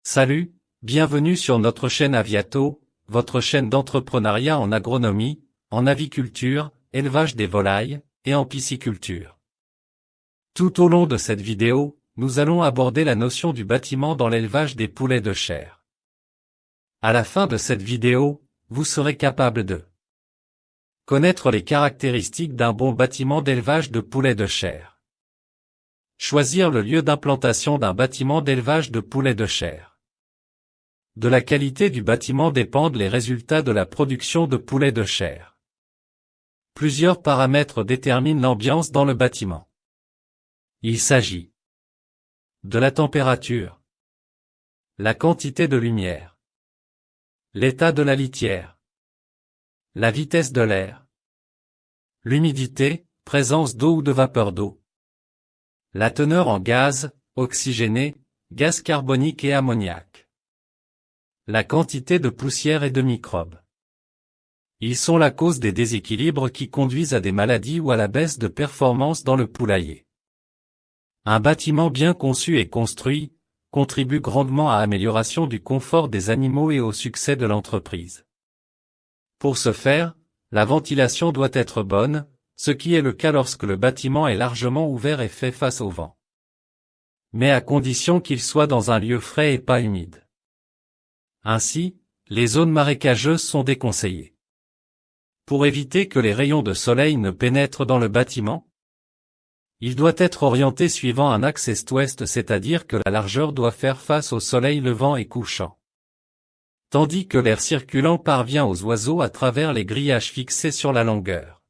Salut, bienvenue sur notre chaîne Aviato, votre chaîne d'entrepreneuriat en agronomie, en aviculture, élevage des volailles, et en pisciculture. Tout au long de cette vidéo, nous allons aborder la notion du bâtiment dans l'élevage des poulets de chair. À la fin de cette vidéo, vous serez capable de connaître les caractéristiques d'un bon bâtiment d'élevage de poulets de chair. Choisir le lieu d'implantation d'un bâtiment d'élevage de poulets de chair. De la qualité du bâtiment dépendent les résultats de la production de poulets de chair. Plusieurs paramètres déterminent l'ambiance dans le bâtiment. Il s'agit de la température, la quantité de lumière, l'état de la litière, la vitesse de l'air, l'humidité, présence d'eau ou de vapeur d'eau, la teneur en gaz, oxygéné, gaz carbonique et ammoniac, la quantité de poussière et de microbes. Ils sont la cause des déséquilibres qui conduisent à des maladies ou à la baisse de performance dans le poulailler. Un bâtiment bien conçu et construit contribue grandement à l'amélioration du confort des animaux et au succès de l'entreprise. Pour ce faire, la ventilation doit être bonne, ce qui est le cas lorsque le bâtiment est largement ouvert et fait face au vent. Mais à condition qu'il soit dans un lieu frais et pas humide. Ainsi, les zones marécageuses sont déconseillées. Pour éviter que les rayons de soleil ne pénètrent dans le bâtiment, il doit être orienté suivant un axe est-ouest, c'est-à-dire que la largeur doit faire face au soleil levant et couchant. Tandis que l'air circulant parvient aux oiseaux à travers les grillages fixés sur la longueur.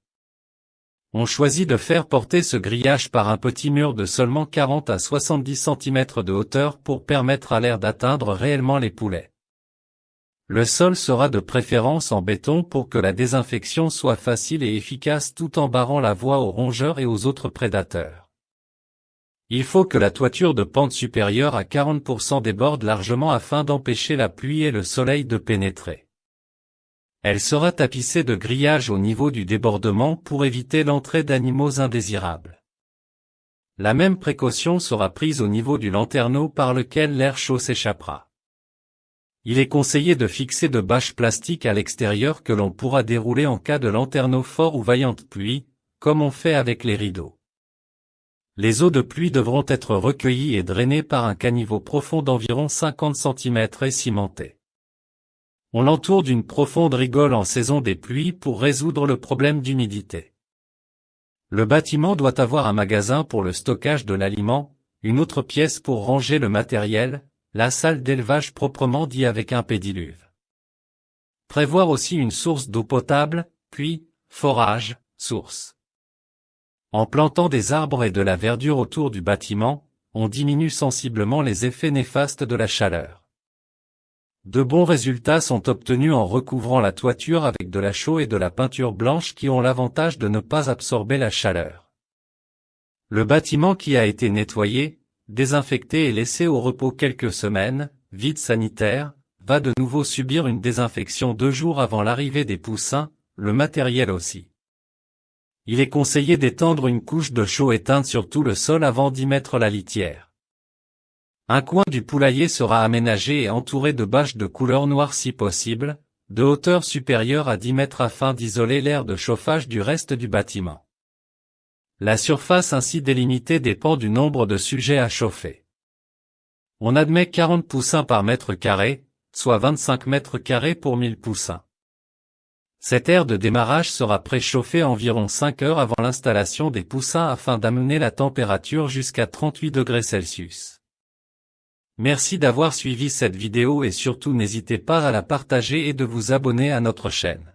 On choisit de faire porter ce grillage par un petit mur de seulement 40 à 70 cm de hauteur pour permettre à l'air d'atteindre réellement les poulets. Le sol sera de préférence en béton pour que la désinfection soit facile et efficace tout en barrant la voie aux rongeurs et aux autres prédateurs. Il faut que la toiture de pente supérieure à 40% déborde largement afin d'empêcher la pluie et le soleil de pénétrer. Elle sera tapissée de grillages au niveau du débordement pour éviter l'entrée d'animaux indésirables. La même précaution sera prise au niveau du lanterneau par lequel l'air chaud s'échappera. Il est conseillé de fixer de bâches plastiques à l'extérieur que l'on pourra dérouler en cas de lanterneau fort ou vaillante pluie, comme on fait avec les rideaux. Les eaux de pluie devront être recueillies et drainées par un caniveau profond d'environ 50 cm et cimenté. On l'entoure d'une profonde rigole en saison des pluies pour résoudre le problème d'humidité. Le bâtiment doit avoir un magasin pour le stockage de l'aliment, une autre pièce pour ranger le matériel, la salle d'élevage proprement dit avec un pédiluve. Prévoir aussi une source d'eau potable, puis, forage, source. En plantant des arbres et de la verdure autour du bâtiment, on diminue sensiblement les effets néfastes de la chaleur. De bons résultats sont obtenus en recouvrant la toiture avec de la chaux et de la peinture blanche qui ont l'avantage de ne pas absorber la chaleur. Le bâtiment qui a été nettoyé, désinfecté et laissé au repos quelques semaines, vide sanitaire, va de nouveau subir une désinfection 2 jours avant l'arrivée des poussins, le matériel aussi. Il est conseillé d'étendre une couche de chaux éteinte sur tout le sol avant d'y mettre la litière. Un coin du poulailler sera aménagé et entouré de bâches de couleur noire si possible, de hauteur supérieure à 10 mètres afin d'isoler l'air de chauffage du reste du bâtiment. La surface ainsi délimitée dépend du nombre de sujets à chauffer. On admet 40 poussins par mètre carré, soit 25 mètres carrés pour 1000 poussins. Cet air de démarrage sera préchauffé environ 5 heures avant l'installation des poussins afin d'amener la température jusqu'à 38 degrés Celsius. Merci d'avoir suivi cette vidéo et surtout n'hésitez pas à la partager et de vous abonner à notre chaîne.